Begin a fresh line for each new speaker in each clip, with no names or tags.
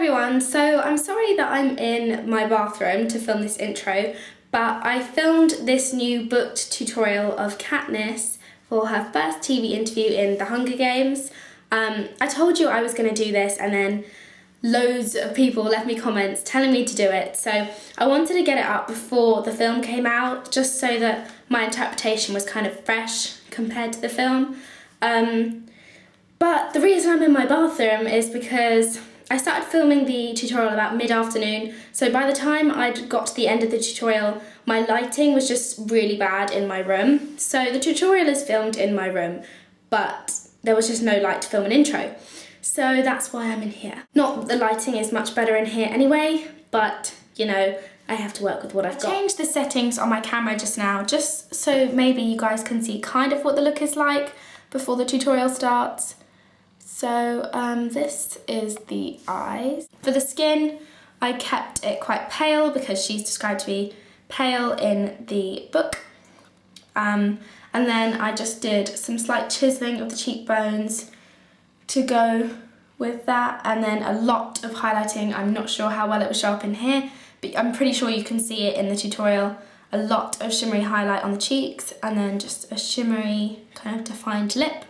everyone, so I'm sorry that I'm in my bathroom to film this intro, but I filmed this new booked tutorial of Katniss for her first TV interview in The Hunger Games. I told you I was going to do this and then loads of people left me comments telling me to do it, so I wanted to get it up before the film came out just so that my interpretation was kind of fresh compared to the film. But the reason I'm in my bathroom is because I started filming the tutorial about mid-afternoon, so by the time I'd got to the end of the tutorial, my lighting was just really bad in my room. So the tutorial is filmed in my room, but there was just no light to film an intro. So that's why I'm in here. Not that the lighting is much better in here anyway, but you know, I have to work with what I've got. I changed the settings on my camera just now, just so maybe you guys can see kind of what the look is like before the tutorial starts. So this is the eyes. For the skin, I kept it quite pale because she's described to be pale in the book. And then I just did some slight chiseling of the cheekbones to go with that, and then a lot of highlighting. I'm not sure how well it will show up in here, but I'm pretty sure you can see it in the tutorial. A lot of shimmery highlight on the cheeks, and then just a shimmery kind of defined lip.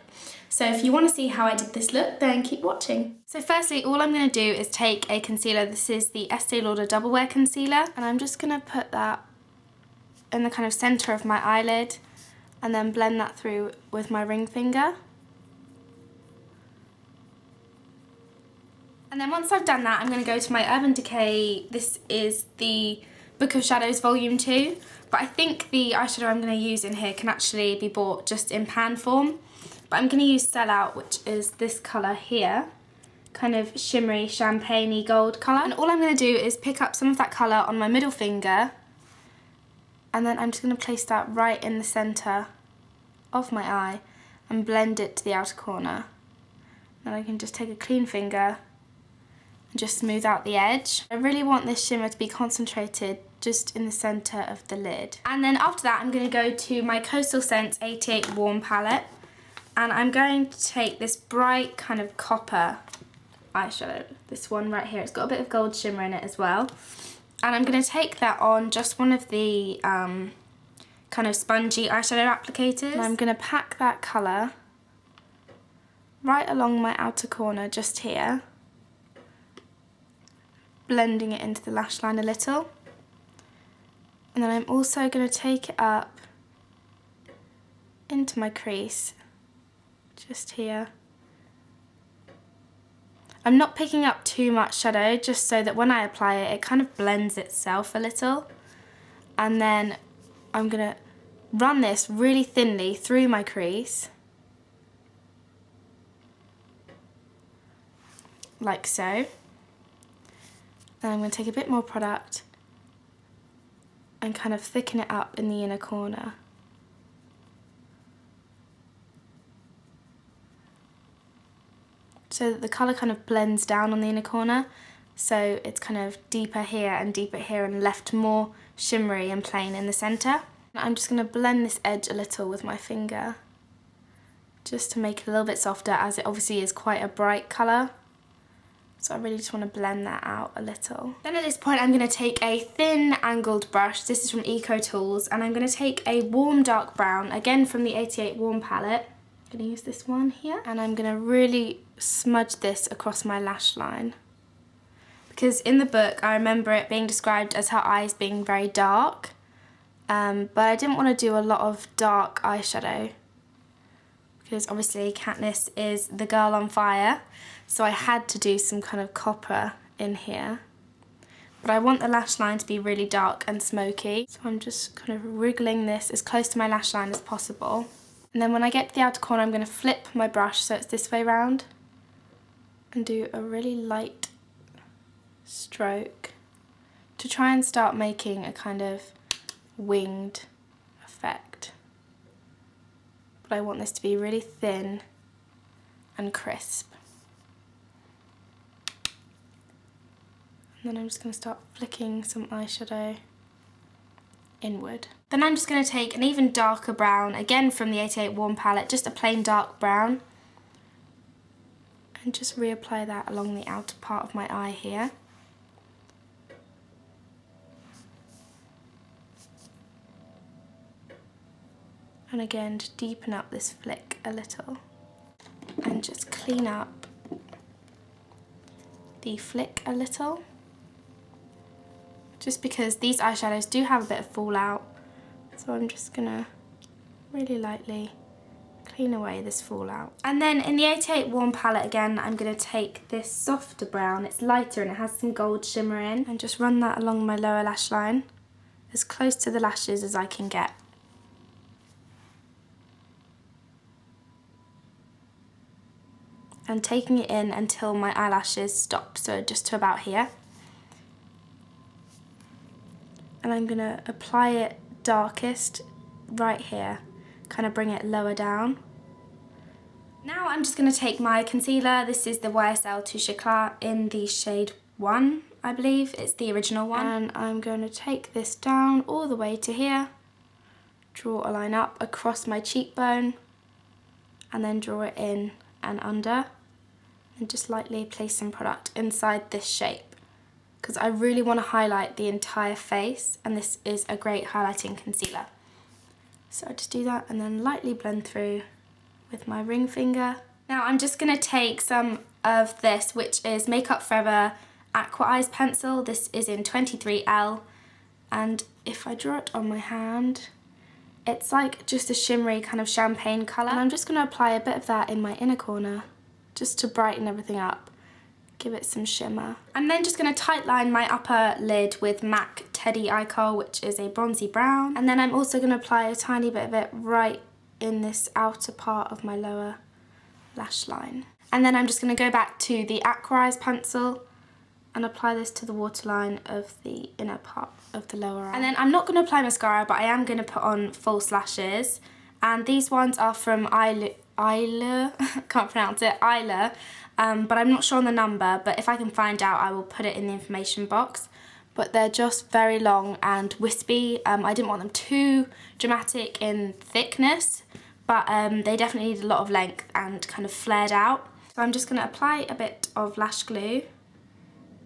So if you want to see how I did this look, then keep watching. So firstly, all I'm going to do is take a concealer. This is the Estee Lauder Double Wear Concealer, and I'm just going to put that in the kind of centre of my eyelid and then blend that through with my ring finger. And then once I've done that, I'm going to go to my Urban Decay. This is the Book of Shadows Volume 2, but I think the eyeshadow I'm going to use in here can actually be bought just in pan form. But I'm going to use Sell Out, which is this colour here, kind of shimmery, champagne-y gold colour. And all I'm going to do is pick up some of that colour on my middle finger, and then I'm just going to place that right in the centre of my eye and blend it to the outer corner. Then I can just take a clean finger and just smooth out the edge. I really want this shimmer to be concentrated just in the centre of the lid. And then after that, I'm going to go to my Coastal Scents 88 Warm palette. And I'm going to take this bright kind of copper eyeshadow, this one right here. It's got a bit of gold shimmer in it as well. And I'm going to take that on just one of the kind of spongy eyeshadow applicators. And I'm going to pack that colour right along my outer corner just here, blending it into the lash line a little. And then I'm also going to take it up into my crease, just here. I'm not picking up too much shadow, just so that when I apply it, it kind of blends itself a little. And then I'm going to run this really thinly through my crease, like so. And I'm going to take a bit more product and kind of thicken it up in the inner corner. So that the colour kind of blends down on the inner corner, so it's kind of deeper here and left more shimmery and plain in the centre. I'm just going to blend this edge a little with my finger, just to make it a little bit softer, as it obviously is quite a bright colour. So I really just want to blend that out a little. Then at this point I'm going to take a thin angled brush. This is from Eco Tools, and I'm going to take a warm dark brown, again from the 88 Warm palette. I'm going to use this one here, and I'm going to really smudge this across my lash line, because in the book I remember it being described as her eyes being very dark, but I didn't want to do a lot of dark eyeshadow because obviously Katniss is the girl on fire, so I had to do some kind of copper in here, but I want the lash line to be really dark and smoky, so I'm just kind of wriggling this as close to my lash line as possible. And then when I get to the outer corner, I'm going to flip my brush so it's this way round and do a really light stroke to try and start making a kind of winged effect. But I want this to be really thin and crisp. And then I'm just going to start flicking some eyeshadow inward. Then I'm just going to take an even darker brown, again from the 88 Warm palette, just a plain dark brown, And just reapply that along the outer part of my eye here. And again, to deepen up this flick a little. And just clean up the flick a little. Just because these eyeshadows do have a bit of fallout. So I'm just gonna really lightly clean away this fallout. And then in the 88 Warm palette again, I'm gonna take this softer brown. It's lighter and it has some gold shimmer in. And just run that along my lower lash line, as close to the lashes as I can get. And taking it in until my eyelashes stop, so just to about here. And I'm gonna apply it darkest right here, kind of bring it lower down. Now I'm just gonna take my concealer. This is the YSL Touche Éclat in the shade 1, I believe. It's the original one. And I'm gonna take this down all the way to here, draw a line up across my cheekbone, and then draw it in and under, and just lightly place some product inside this shape, because I really want to highlight the entire face, and this is a great highlighting concealer. So I just do that and then lightly blend through with my ring finger. Now I'm just going to take some of this, which is Makeup Forever Aqua Eyes Pencil. This is in 23L, and if I draw it on my hand, it's like just a shimmery kind of champagne colour. And I'm just going to apply a bit of that in my inner corner, just to brighten everything up, give it some shimmer. I'm then just going to tightline my upper lid with MAC Teddy Eye Kohl, which is a bronzy brown. And then I'm also going to apply a tiny bit of it right in this outer part of my lower lash line. And then I'm just going to go back to the Aqua Eyes pencil and apply this to the waterline of the inner part of the lower eye. And then I'm not going to apply mascara, but I am going to put on false lashes. And these ones are from Isla, can't pronounce it, Isla, but I'm not sure on the number, but if I can find out, I will put it in the information box. But they're just very long and wispy. I didn't want them too dramatic in thickness, but they definitely need a lot of length and kind of flared out. So I'm just going to apply a bit of lash glue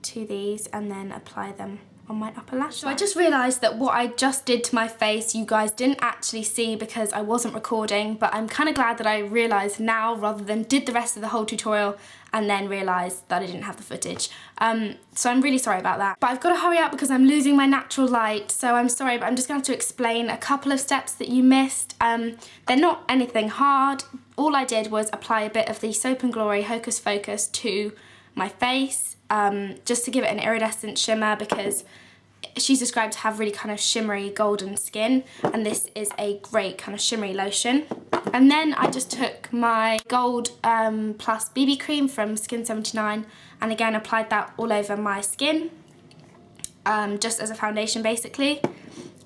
to these and then apply them on my upper lash line. So I just realised that what I just did to my face you guys didn't actually see because I wasn't recording, but I'm kind of glad that I realised now rather than did the rest of the whole tutorial and then realised that I didn't have the footage. So I'm really sorry about that. But I've got to hurry up because I'm losing my natural light, so I'm sorry, but I'm just going to have to explain a couple of steps that you missed. They're not anything hard. All I did was apply a bit of the Soap & Glory Hocus Focus to my face, just to give it an iridescent shimmer, because she's described to have really kind of shimmery golden skin, and this is a great kind of shimmery lotion. And then I just took my Gold Plus BB cream from Skin 79 and again applied that all over my skin, just as a foundation basically.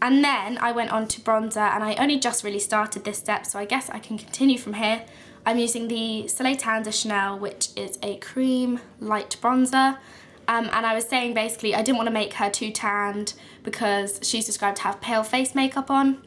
And then I went on to bronzer, and I only just really started this step, so I guess I can continue from here. I'm using the Soleil Tan de Chanel, which is a cream light bronzer. And I was saying basically I didn't want to make her too tanned because she's described to have pale face makeup on.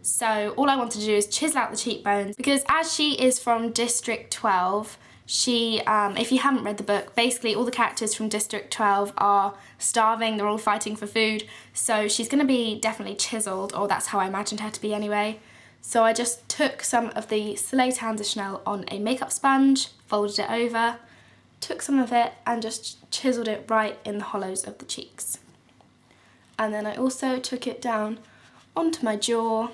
So all I wanted to do is chisel out the cheekbones, because as she is from District 12, she, if you haven't read the book, basically all the characters from District 12 are starving, they're all fighting for food, so she's going to be definitely chiseled, or that's how I imagined her to be anyway. So I just took some of the Soleil Tan de Chanel on a makeup sponge, folded it over, took some of it and just chiseled it right in the hollows of the cheeks. And then I also took it down onto my jaw,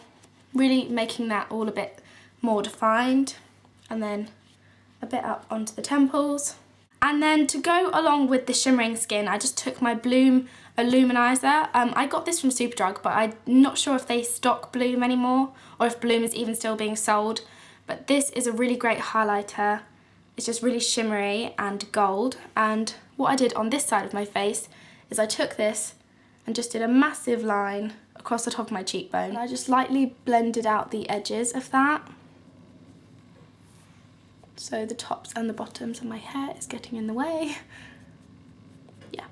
really making that all a bit more defined, and then a bit up onto the temples. And then to go along with the shimmering skin, I just took my Bloom Illuminizer. I got this from Superdrug, but I'm not sure if they stock Bloom anymore or if Bloom is even still being sold. But this is a really great highlighter. It's just really shimmery and gold. And what I did on this side of my face is I took this and just did a massive line across the top of my cheekbone. And I just lightly blended out the edges of that. So the tops and the bottoms of my hair is getting in the way. Yeah.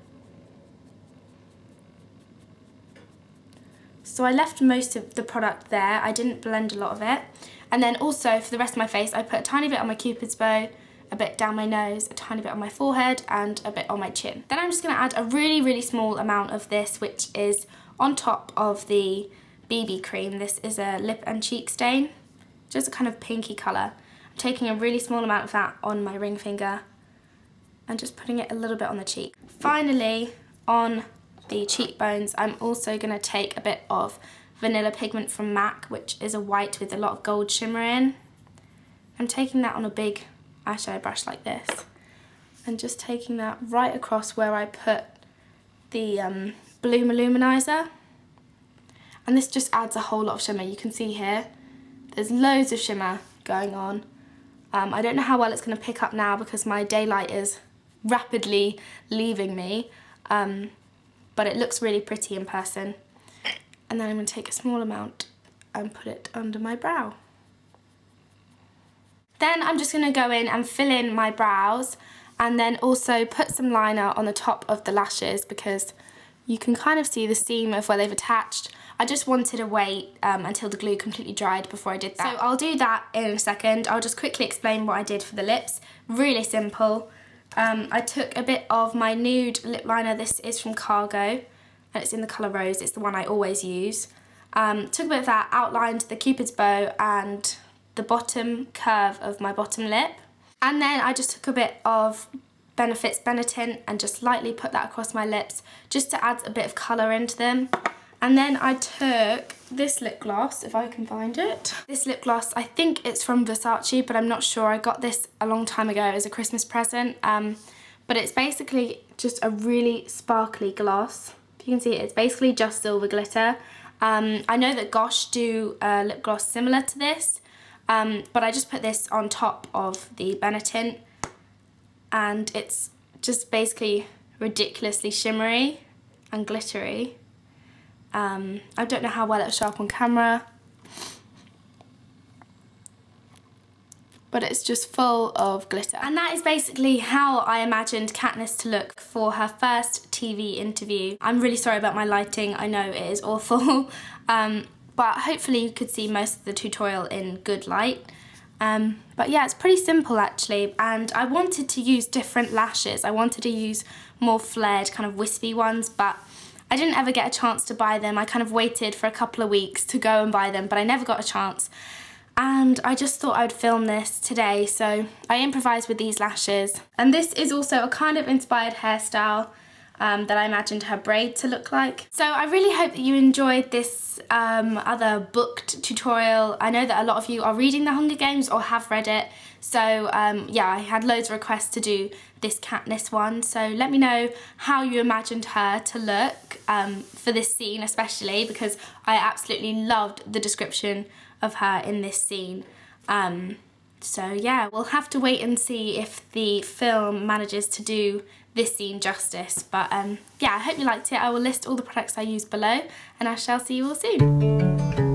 So I left most of the product there. I didn't blend a lot of it. And then also for the rest of my face, I put a tiny bit on my Cupid's bow, a bit down my nose, a tiny bit on my forehead, and a bit on my chin. Then I'm just going to add a really, really small amount of this, which is on top of the BB cream. This is a lip and cheek stain, just a kind of pinky colour. I'm taking a really small amount of that on my ring finger and just putting it a little bit on the cheek. Finally, on the cheekbones, I'm also going to take a bit of vanilla pigment from MAC, which is a white with a lot of gold shimmer in. I'm taking that on a big eyeshadow brush like this and just taking that right across where I put the Bloom Illuminizer. And this just adds a whole lot of shimmer. You can see here, there's loads of shimmer going on. I don't know how well it's going to pick up now because my daylight is rapidly leaving me, but it looks really pretty in person. And then I'm going to take a small amount and put it under my brow. Then I'm just going to go in and fill in my brows and then also put some liner on the top of the lashes because you can kind of see the seam of where they've attached. I just wanted to wait until the glue completely dried before I did that. So I'll do that in a second. I'll just quickly explain what I did for the lips. Really simple. I took a bit of my nude lip liner. This is from Cargo and it's in the colour Rose. It's the one I always use. Took a bit of that, outlined the Cupid's bow and the bottom curve of my bottom lip. And then I just took a bit of Benefit's Benetint and just lightly put that across my lips just to add a bit of colour into them. And then I took this lip gloss, if I can find it. This lip gloss, I think it's from Versace, but I'm not sure. I got this a long time ago as a Christmas present. But it's basically just a really sparkly gloss. If you can see it, it's basically just silver glitter. I know that Gosh do a lip gloss similar to this, but I just put this on top of the Benetint. And it's just basically ridiculously shimmery and glittery. I don't know how well it'll show up on camera, but it's just full of glitter. And that is basically how I imagined Katniss to look for her first TV interview. I'm really sorry about my lighting, I know it is awful, but hopefully you could see most of the tutorial in good light. But yeah, it's pretty simple actually, and I wanted to use different lashes. I wanted to use more flared, kind of wispy ones, but I didn't ever get a chance to buy them. I kind of waited for a couple of weeks to go and buy them, but I never got a chance. And I just thought I'd film this today, so I improvised with these lashes. And this is also a kind of inspired hairstyle that I imagined her braid to look like. So I really hope that you enjoyed this other booked tutorial. I know that a lot of you are reading The Hunger Games or have read it. So yeah, I had loads of requests to do this Katniss one. So let me know how you imagined her to look for this scene especially, because I absolutely loved the description of her in this scene. So yeah, we'll have to wait and see if the film manages to do this scene justice. But yeah, I hope you liked it. I will list all the products I used below and I shall see you all soon.